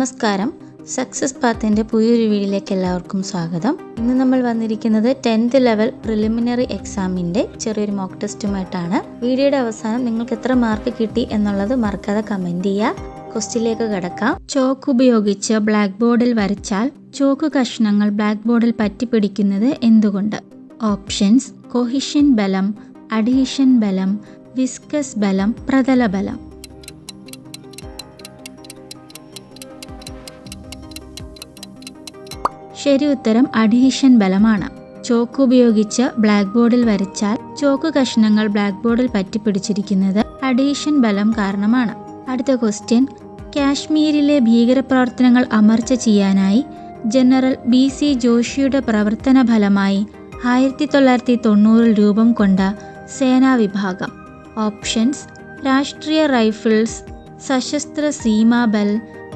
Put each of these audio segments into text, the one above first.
നമസ്കാരം. സക്സസ് പാത്തിൻ്റെ പുതിയൊരു വീഡിയോയിലേക്ക് എല്ലാവർക്കും സ്വാഗതം. ഇന്ന് നമ്മൾ വന്നിരിക്കുന്നത് 10th ലെവൽ പ്രിലിമിനറി എക്സാമിൻ്റെ ചെറിയൊരു മോക്ക് ടെസ്റ്റുമായിട്ടാണ്. വീഡിയോയുടെ അവസാനം നിങ്ങൾക്ക് എത്ര മാർക്ക് കിട്ടി എന്നുള്ളത് മറക്കാതെ കമൻറ്റ് ചെയ്യുക. ക്വസ്റ്റ്യനിലേക്ക് കടക്കാം. ചോക്ക് ഉപയോഗിച്ച് ബ്ലാക്ക് ബോർഡിൽ വരച്ചാൽ ചോക്ക് കഷ്ണങ്ങൾ ബ്ലാക്ക് ബോർഡിൽ പറ്റിപ്പിടിക്കുന്നത് എന്തുകൊണ്ട്? ഓപ്ഷൻസ്: കൊഹിഷൻ ബലം, അഡീഷൻ ബലം, വിസ്കസ് ബലം, പ്രതല ബലം. ശരി ഉത്തരം അഡീഷൻ ബലമാണ്. ചോക്ക് ഉപയോഗിച്ച് ബ്ലാക്ക് ബോർഡിൽ വരച്ചാൽ ചോക്ക് കഷ്ണങ്ങൾ ബ്ലാക്ക് ബോർഡിൽ പറ്റിപ്പിടിച്ചിരിക്കുന്നത് അഡീഷൻ ബലം കാരണമാണ്. അടുത്ത ക്വസ്റ്റ്യൻ: കാശ്മീരിലെ ഭീകരപ്രവർത്തനങ്ങൾ അമർച്ച ചെയ്യാനായി ജനറൽ BC ജോഷിയുടെ പ്രവർത്തന ഫലമായി 1990 രൂപം കൊണ്ട സേനാ വിഭാഗം. ഓപ്ഷൻസ്: രാഷ്ട്രീയ റൈഫിൾസ്, സശസ്ത്ര സീമാ ബൽ,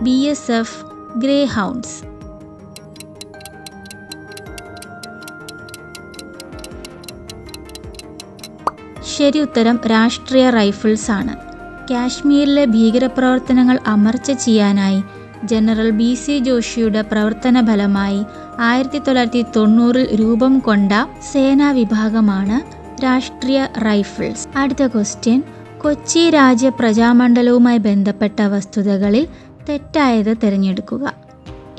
BSF, ഗ്രേ ഹൗണ്ട്സ്. ശരി ഉത്തരം രാഷ്ട്രീയ റൈഫിൾസ് ആണ്. കാശ്മീരിലെ ഭീകരപ്രവർത്തനങ്ങൾ അമർച്ച ചെയ്യാനായി ജനറൽ BC ജോഷിയുടെ പ്രവർത്തന ഫലമായി 1990 രൂപം കൊണ്ട സേനാ വിഭാഗമാണ് രാഷ്ട്രീയ റൈഫിൾസ്. അടുത്ത ക്വസ്റ്റ്യൻ: കൊച്ചി രാജ്യ പ്രജാമണ്ഡലവുമായി ബന്ധപ്പെട്ട വസ്തുതകളിൽ തെറ്റായത് തിരഞ്ഞെടുക്കുക.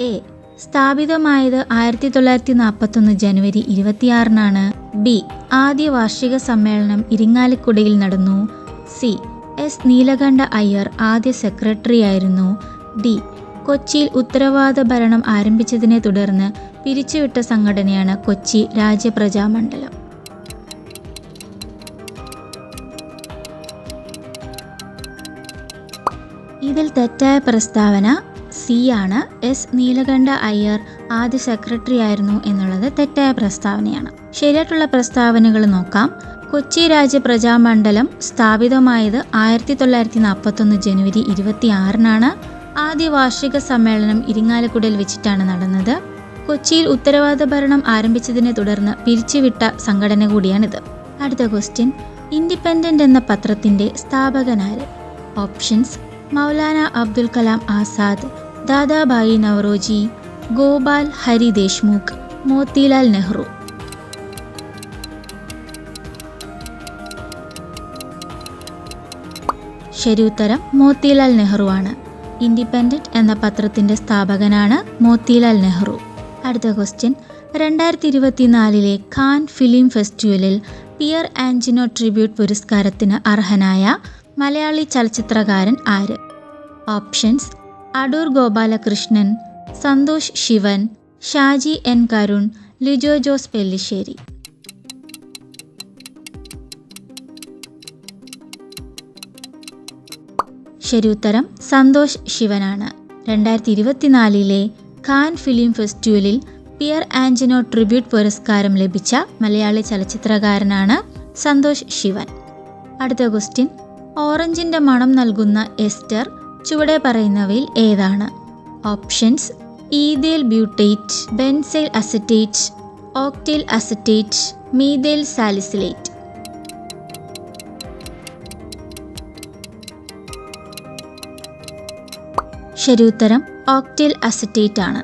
എ. സ്ഥാപിതമായത് 1941 ജനുവരി 26-നാണ്. ബി. ആദ്യ വാർഷിക സമ്മേളനം ഇരിങ്ങാലക്കുടയിൽ നടന്നു. സി. S. നീലകണ്ഠ അയ്യർ ആദ്യ സെക്രട്ടറി ആയിരുന്നു. ഡി. കൊച്ചിയിൽ ഉത്തരവാദ ഭരണം ആരംഭിച്ചതിനെ തുടർന്ന് പിരിച്ചുവിട്ട സംഘടനയാണ് കൊച്ചി രാജ്യ പ്രജാമണ്ഡലം. ഇതിൽ തെറ്റായ പ്രസ്താവന സി ആണ്. S. നീലകണ്ഠ അയ്യർ ആദ്യ സെക്രട്ടറി ആയിരുന്നു എന്നുള്ളത് തെറ്റായ പ്രസ്താവനയാണ്. ശരിയായിട്ടുള്ള പ്രസ്താവനകൾ നോക്കാം. കൊച്ചി രാജ്യ പ്രജാമണ്ഡലം സ്ഥാപിതമായത് 1941 ജനുവരി 26-നാണ്. ആദ്യ വാർഷിക സമ്മേളനം ഇരിങ്ങാലക്കുടയിൽ വെച്ചിട്ടാണ് നടന്നത്. കൊച്ചിയിൽ ഉത്തരവാദ ഭരണം ആരംഭിച്ചതിനെ തുടർന്ന് പിരിച്ചുവിട്ട സംഘടന കൂടിയാണിത്. അടുത്ത ക്വസ്റ്റ്യൻ: ഇൻഡിപെൻഡന്റ് എന്ന പത്രത്തിന്റെ സ്ഥാപകനാര്? ഓപ്ഷൻസ്: മൗലാന അബ്ദുൽ കലാം ആസാദ്, ദാദാഭായി നവറോജി, ഗോപാൽ ഹരി ദേശ്മുഖ്, മോത്തിലാൽ നെഹ്റു. ശരി ഉത്തരം മോത്തിലാൽ നെഹ്റു ആണ്. ഇൻഡിപെൻഡന്റ് എന്ന പത്രത്തിന്റെ സ്ഥാപകനാണ് മോത്തിലാൽ നെഹ്റു. അടുത്ത ക്വസ്റ്റ്യൻ: 2024 കാൻ ഫിലിം ഫെസ്റ്റിവലിൽ പിയർ ആഞ്ചിനോ ട്രിബ്യൂട്ട് പുരസ്കാരത്തിന് അർഹനായ മലയാളി ചലച്ചിത്രകാരൻ ആര്? Options: Adoor Gopalakrishnan, Santosh Sivan, Shaji N Karun, Lijo Jose Pellissery. ശരി ഉത്തരം സന്തോഷ് ശിവനാണ്. 2024 കാൻ ഫിലിം ഫെസ്റ്റിവലിൽ പിയർ ആഞ്ചിനോ ട്രിബ്യൂട്ട് പുരസ്കാരം ലഭിച്ച മലയാളി ചലച്ചിത്രകാരനാണ് സന്തോഷ് ശിവൻ. അടുത്ത ക്വസ്റ്റ്യൻ: ഓറഞ്ചിന്റെ മണം നൽകുന്ന എസ്റ്റർ ചുവടെ പറയുന്നവയിൽ ഏതാണ്? Options: ethyl butyrate, benzyl acetate, octyl acetate, methyl salicylate. ശരി ഉത്തരം ഓക്ടൈൽ അസറ്റേറ്റ് ആണ്.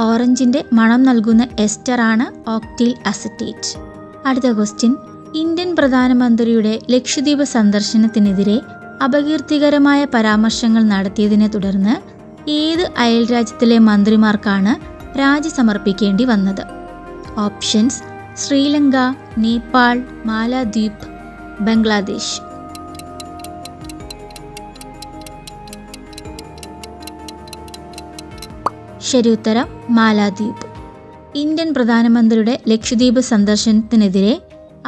ഓറഞ്ചിന്റെ മണം നൽകുന്ന എസ്റ്റർ ആണ് ഓക്ടൈൽ അസറ്റേറ്റ്. അടുത്ത ക്വസ്റ്റ്യൻ: ഇന്ത്യൻ പ്രധാനമന്ത്രിയുടെ ലക്ഷദ്വീപ് സന്ദർശനത്തിനെതിരെ അപകീർത്തികരമായ പരാമർശങ്ങൾ നടത്തിയതിനെ തുടർന്ന് ഏത് അയൽ രാജ്യത്തിലെ മന്ത്രിമാർക്കാണ് രാജി സമർപ്പിക്കേണ്ടി വന്നത്? ഓപ്ഷൻസ്: ശ്രീലങ്ക, നേപ്പാൾ, മാലദ്വീപ്, ബംഗ്ലാദേശ്. ശരി ഉത്തരം മാലദ്വീപ്. ഇന്ത്യൻ പ്രധാനമന്ത്രിയുടെ ലക്ഷദ്വീപ് സന്ദർശനത്തിനെതിരെ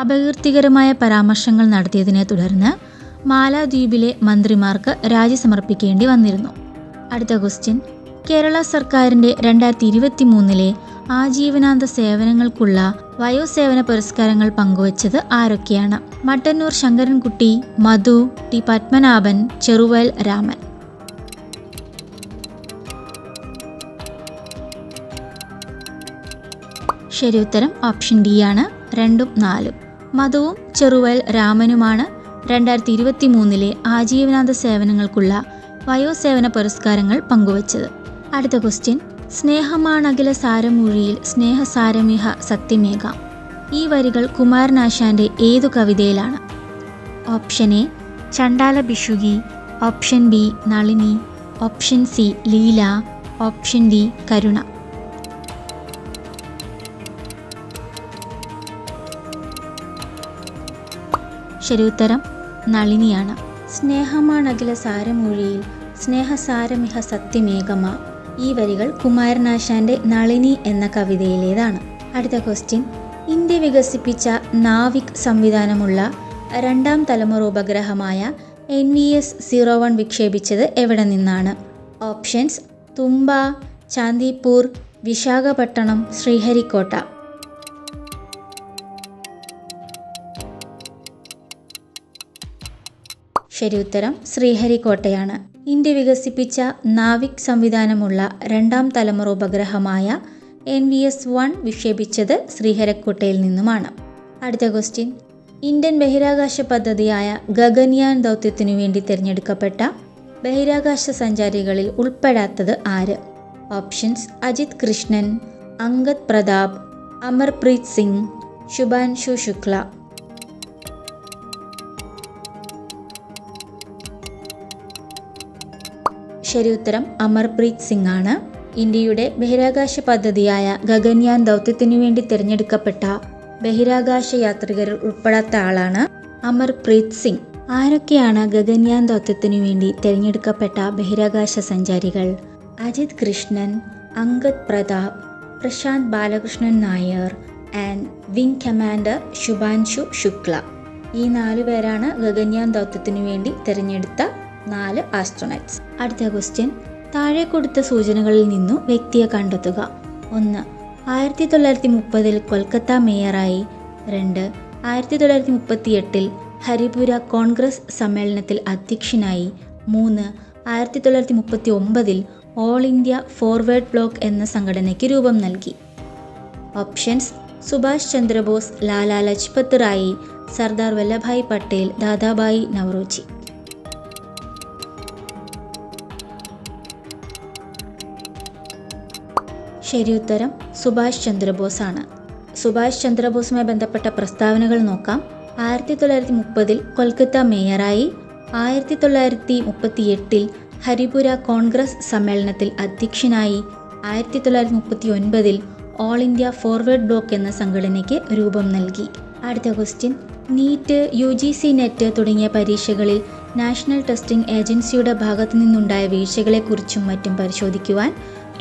അപകീർത്തികരമായ പരാമർശങ്ങൾ നടത്തിയതിനെ തുടർന്ന് മാലദ്വീപിലെ മന്ത്രിമാർക്ക് രാജി സമർപ്പിക്കേണ്ടി വന്നിരുന്നു. അടുത്ത ക്വസ്റ്റ്യൻ: കേരള സർക്കാരിൻ്റെ 2023 ആജീവനാന്ത സേവനങ്ങൾക്കുള്ള വയോസേവന പുരസ്കാരങ്ങൾ പങ്കുവച്ചത് ആരൊക്കെയാണ്? മട്ടന്നൂർ ശങ്കരൻകുട്ടി, മധു, ടി പത്മനാഭൻ, ചെറുവയൽ രാമൻ. ശരി ഉത്തരം ഓപ്ഷൻ ഡി ആണ്. 2ഉം 4ഉം. മധുവും ചെറുവയൽ രാമനുമാണ് 2023 ആജീവനാന്ത സേവനങ്ങൾക്കുള്ള വയോസേവന പുരസ്കാരങ്ങൾ പങ്കുവച്ചത്. അടുത്ത ക്വസ്റ്റ്യൻ, സ്നേഹമാണകില സാരമൂഴിയിൽ സ്നേഹസാരമിഹ സത്യമേക. ഈ വരികൾ കുമാരനാശാന്റെ ഏതു കവിതയിലാണ്? Option A Chandala Bhikshuki, option B Nalini, option C Leela, option D Karuna. ശരി ഉത്തരം നളിനിയാണ്. സ്നേഹമാണകില സാരമൂഴിയിൽ സ്നേഹസാരമിഹ സത്യമേകമ. ഈ വരികൾ കുമാരനാശാന്റെ നളിനി എന്ന കവിതയിലേതാണ്. അടുത്ത ക്വസ്റ്റ്യൻ, ഇന്ത്യ വികസിപ്പിച്ച നാവിക് സംവിധാനമുള്ള രണ്ടാം തലമുറ ഉപഗ്രഹമായ NVS-01 വിക്ഷേപിച്ചത് എവിടെ നിന്നാണ്? ഓപ്ഷൻസ് തുമ്പ, ചാന്ദിപ്പൂർ, വിശാഖപട്ടണം, ശ്രീഹരിക്കോട്ട. ശരി ഉത്തരം ശ്രീഹരിക്കോട്ടയാണ്. ഇന്ത്യ വികസിപ്പിച്ച നാവിക് സംവിധാനമുള്ള രണ്ടാം തലമുറ ഉപഗ്രഹമായ NVS-01 വിക്ഷേപിച്ചത് ശ്രീഹരിക്കോട്ടയിൽ നിന്നുമാണ്. അടുത്ത ക്വസ്റ്റ്യൻ, ഇന്ത്യൻ ബഹിരാകാശ പദ്ധതിയായ ഗഗൻയാൻ ദൗത്യത്തിനു വേണ്ടി തിരഞ്ഞെടുക്കപ്പെട്ട ബഹിരാകാശ സഞ്ചാരികളിൽ ഉൾപ്പെടാത്തത് ആര്? ഓപ്ഷൻസ് അജിത് കൃഷ്ണൻ, അങ്കദ് പ്രതാപ്, അമർപ്രീത് സിംഗ്, ശുഭാൻശു ശുക്ല. ശരി ഉത്തരം അമർപ്രീത് സിംഗ് ആണ്. ഇന്ത്യയുടെ ബഹിരാകാശ പദ്ധതിയായ ഗഗൻയാൻ ദൗത്യത്തിനു വേണ്ടി തിരഞ്ഞെടുക്കപ്പെട്ട ബഹിരാകാശ യാത്രികരിൽ ഉൾപ്പെടാത്ത ആളാണ് അമർപ്രീത് സിംഗ്. ആരൊക്കെയാണ് ഗഗൻയാൻ ദൗത്യത്തിനു വേണ്ടി തിരഞ്ഞെടുക്കപ്പെട്ട ബഹിരാകാശ സഞ്ചാരികൾ? Ajith Krishnan, Angad Pratap, Prasanth Balakrishnan Nair and wing commander Shubhanshu Shukla. ഈ 4 പേരാണ് ഗഗൻയാൻ ദൗത്യത്തിനു വേണ്ടി തിരഞ്ഞെടുത്ത 4 ആസ്ട്രോനറ്റ്സ്. അടുത്ത ക്വസ്റ്റ്യൻ, താഴെ കൊടുത്ത സൂചനകളിൽ നിന്നു വ്യക്തിയെ കണ്ടെത്തുക. 1. 1930 കൊൽക്കത്ത മേയറായി. 2. 1938 ഹരിപുര കോൺഗ്രസ് സമ്മേളനത്തിൽ അധ്യക്ഷനായി. 3. 1939 ഓൾ ഇന്ത്യ ഫോർവേഡ് ബ്ലോക്ക് എന്ന സംഘടനയ്ക്ക് രൂപം നൽകി. ഓപ്ഷൻസ് സുഭാഷ് ചന്ദ്രബോസ്, ലാലാ ലജ്പത് റായി, സർദാർ വല്ലഭായ് പട്ടേൽ, ദാദാഭായി നവറോജി. ശരി ഉത്തരം സുഭാഷ് ചന്ദ്രബോസ് ആണ്. സുഭാഷ് ചന്ദ്രബോസുമായി ബന്ധപ്പെട്ട പ്രസ്താവനകൾ നോക്കാം. 1930 കൊൽക്കത്ത മേയറായി. 1938 ഹരിപുര കോൺഗ്രസ് സമ്മേളനത്തിൽ അധ്യക്ഷനായി. 1939 ഓൾ ഇന്ത്യ ഫോർവേഡ് ബ്ലോക്ക് എന്ന സംഘടനയ്ക്ക് രൂപം നൽകി. അടുത്ത ക്വസ്റ്റ്യൻ, നീറ്റ്, UGC നെറ്റ് തുടങ്ങിയ പരീക്ഷകളിൽ നാഷണൽ ടെസ്റ്റിംഗ് ഏജൻസിയുടെ ഭാഗത്തു നിന്നുണ്ടായ വീഴ്ചകളെക്കുറിച്ചും മറ്റും പരിശോധിക്കുവാൻ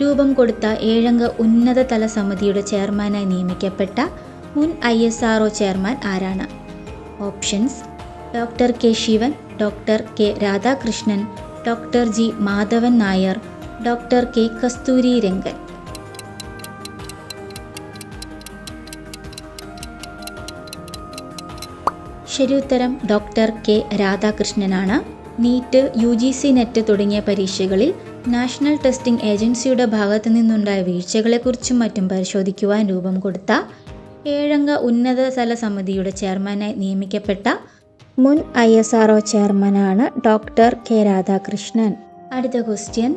രൂപം കൊടുത്ത 7-അംഗ ഉന്നതതല സമിതിയുടെ ചെയർമാനായി നിയമിക്കപ്പെട്ട മുൻ ISRO ചെയർമാൻ ആരാണ്? Options doctor K. Sivan, doctor K. Radhakrishnan, doctor G. Madhavan Nair, doctor K. Kasturi Rangan. ശരി ഉത്തരം ഡോക്ടർ K. രാധാകൃഷ്ണനാണ്. നീറ്റ്, UGC നെറ്റ് തുടങ്ങിയ പരീക്ഷകളിൽ നാഷണൽ ടെസ്റ്റിംഗ് ഏജൻസിയുടെ ഭാഗത്തു നിന്നുണ്ടായ വീഴ്ചകളെക്കുറിച്ചും മറ്റും പരിശോധിക്കുവാൻ രൂപം കൊടുത്ത 7-അംഗ ഉന്നതതല സമിതിയുടെ ചെയർമാനായി നിയമിക്കപ്പെട്ട മുൻ ISRO ചെയർമാനാണ് ഡോക്ടർ K. രാധാകൃഷ്ണൻ. അടുത്ത ക്വസ്റ്റ്യൻ,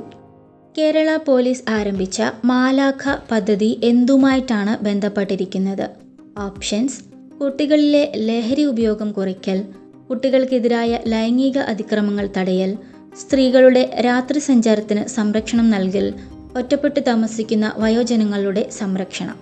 കേരള പോലീസ് ആരംഭിച്ച മാലാഖ പദ്ധതി എന്തുമായിട്ടാണ് ബന്ധപ്പെട്ടിരിക്കുന്നത്? ഓപ്ഷൻസ് കുട്ടികളിലെ ലഹരി ഉപയോഗം കുറയ്ക്കൽ, കുട്ടികൾക്കെതിരായ ലൈംഗിക അതിക്രമങ്ങൾ തടയൽ, സ്ത്രീകളുടെ രാത്രി സഞ്ചാരത്തിന് സംരക്ഷണം നൽകൽ, ഒറ്റപ്പെട്ട് താമസിക്കുന്ന വയോജനങ്ങളുടെ സംരക്ഷണം.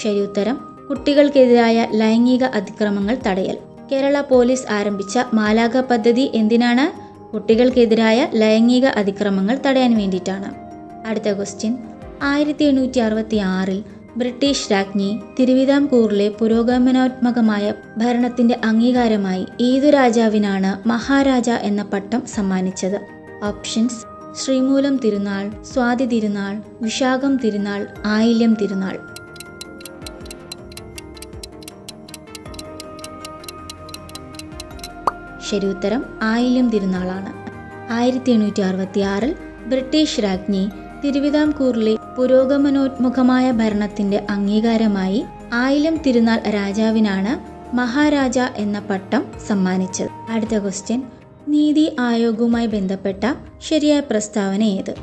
ശരി ഉത്തരം കുട്ടികൾക്കെതിരായ ലൈംഗിക അതിക്രമങ്ങൾ തടയൽ. കേരള പോലീസ് ആരംഭിച്ച മാലാഖ പദ്ധതി എന്തിനാണ്? കുട്ടികൾക്കെതിരായ ലൈംഗിക അതിക്രമങ്ങൾ തടയാൻ വേണ്ടിയിട്ടാണ്. അടുത്ത ക്വസ്റ്റ്യൻ, 1866 ബ്രിട്ടീഷ് രാജ്ഞി തിരുവിതാംകൂറിലെ പുരോഗമനാത്മകമായ ഭരണത്തിന്റെ അംഗീകാരമായി ഏതു രാജാവിനാണ് മഹാരാജ എന്ന പട്ടം സമ്മാനിച്ചത്? ഓപ്ഷൻസ് ശ്രീമൂലം തിരുനാൾ, സ്വാതി തിരുനാൾ, വിശാഖം തിരുനാൾ, ആയില്യം തിരുനാൾ. ശരി ഉത്തരം ആയില്യം തിരുനാളാണ്. 1866 ബ്രിട്ടീഷ് രാജ്ഞി തിരുവിതാംകൂറിലെ പുരോഗമനോന്മുഖമായ ഭരണത്തിന്റെ അംഗീകാരമായി ആയില്യം തിരുനാൾ രാജാവിനാണ് മഹാരാജ എന്ന പട്ടം സമ്മാനിച്ചത്? അടുത്ത ക്വസ്റ്റ്യൻ, നീതി ആയോഗുമായി ബന്ധപ്പെട്ട ശരിയായ പ്രസ്താവന ഏത്?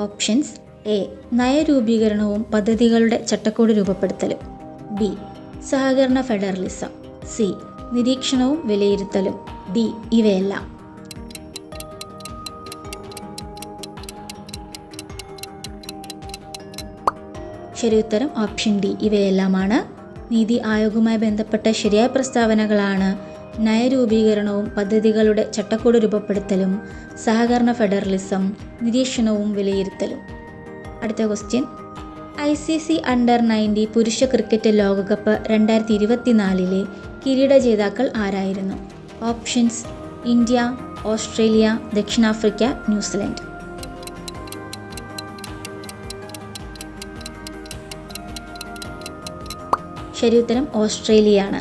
Options: A. നയരൂപീകരണവും പദ്ധതികളുടെ ചട്ടക്കൂട് രൂപപ്പെടുത്തലും. ബി. സഹകരണ ഫെഡറലിസം. സി. നിരീക്ഷണവും വിലയിരുത്തലും. ഡി. ഇവയെല്ലാം. ശരി ഉത്തരം ഓപ്ഷൻ ഡി, ഇവയെല്ലാമാണ്. നീതി ആയോഗുമായി ബന്ധപ്പെട്ട ശരിയായ പ്രസ്താവനകളാണ് നയരൂപീകരണവും പദ്ധതികളുടെ ചട്ടക്കൂട് രൂപപ്പെടുത്തലും, സഹകരണ ഫെഡറലിസം, നിരീക്ഷണവും വിലയിരുത്തലും. അടുത്ത ക്വസ്റ്റ്യൻ, ICC അണ്ടർ-19 പുരുഷ ക്രിക്കറ്റ് ലോകകപ്പ് 2024 കിരീട ജേതാക്കൾ ആരായിരുന്നു? ഓപ്ഷൻസ്: ഇന്ത്യ, ഓസ്ട്രേലിയ, ദക്ഷിണാഫ്രിക്ക, ന്യൂസിലൻഡ്. ശരി ഉത്തരം ഓസ്ട്രേലിയയാണ്.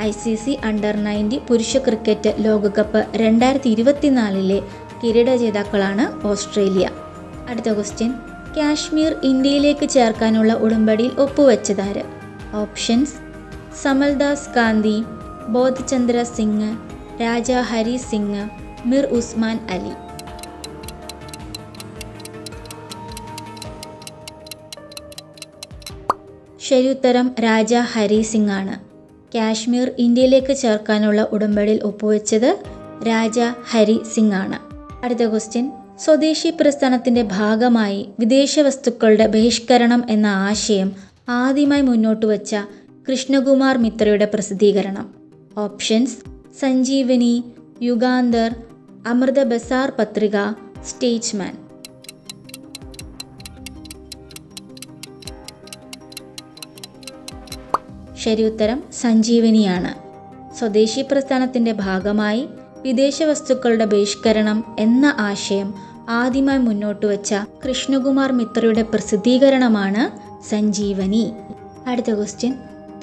ICC അണ്ടർ-19 പുരുഷ ക്രിക്കറ്റ് ലോകകപ്പ് 2024 കിരീട ജേതാക്കളാണ് ഓസ്ട്രേലിയ. അടുത്ത ക്വസ്റ്റ്യൻ, കാശ്മീർ ഇന്ത്യയിലേക്ക് ചേർക്കാനുള്ള ഉടമ്പടിയിൽ ഒപ്പുവെച്ചതാര്? ഓപ്ഷൻസ്: സമൽദാസ് ഗാന്ധി, ബോധ് ചന്ദ്ര സിംഗ്, രാജ ഹരി സിംഗ്, മിർ ഉസ്മാൻ അലി. ശരി ഉത്തരം രാജ ഹരി സിംഗ് ആണ്. കാശ്മീർ ഇന്ത്യയിലേക്ക് ചേർക്കാനുള്ള ഉടമ്പടിയിൽ ഒപ്പുവെച്ചത് രാജ ഹരി സിംഗ് ആണ്. അടുത്ത ക്വസ്റ്റ്യൻ, സ്വദേശി പ്രസ്ഥാനത്തിന്റെ ഭാഗമായി വിദേശ വസ്തുക്കളുടെ ബഹിഷ്കരണം എന്ന ആശയം ആദ്യമായി മുന്നോട്ട് വച്ച കൃഷ്ണകുമാർ മിത്രയുടെ പ്രസിദ്ധീകരണം. ഓപ്ഷൻസ്: സഞ്ജീവനി, യുഗാന്തർ, അമൃത ബസാർ പത്രിക, സ്റ്റേറ്റ്സ്മാൻ. ശരി ഉത്തരം സഞ്ജീവനിയാണ്. സ്വദേശി പ്രസ്ഥാനത്തിന്റെ ഭാഗമായി വിദേശ വസ്തുക്കളുടെ ബഹിഷ്കരണം എന്ന ആശയം ആദ്യമായി മുന്നോട്ട് വച്ച കൃഷ്ണകുമാർ മിത്രയുടെ പ്രസിദ്ധീകരണമാണ് സഞ്ജീവനി. അടുത്ത ക്വസ്റ്റ്യൻ,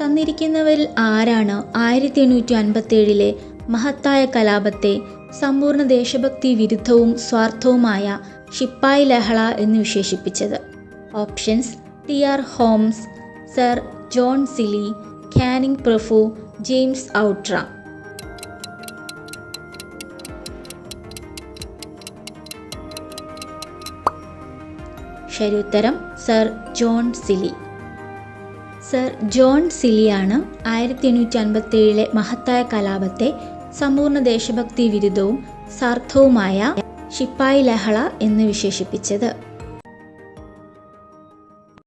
തന്നിരിക്കുന്നവരിൽ ആരാണ് 1857 മഹത്തായ കലാപത്തെ സമ്പൂർണ്ണ ദേശഭക്തി വിരുദ്ധവും സ്വാർത്ഥവുമായ ശിപ്പായി ലഹള എന്ന് വിശേഷിപ്പിച്ചത്? Options: TR Holmes, Sir John Seeley, Canning പ്രഭു, ജെയിംസ് ഔട്ട്രാം. ശരി ഉത്തരം Sir John Seeley. Sir John സിലിയാണ് 1857 മഹത്തായ കലാപത്തെ സമ്പൂർണ്ണ ദേശഭക്തി വിരുദ്ധവും സ്വാർത്ഥവുമായ ശിപ്പായി ലഹള എന്ന് വിശേഷിപ്പിച്ചത്.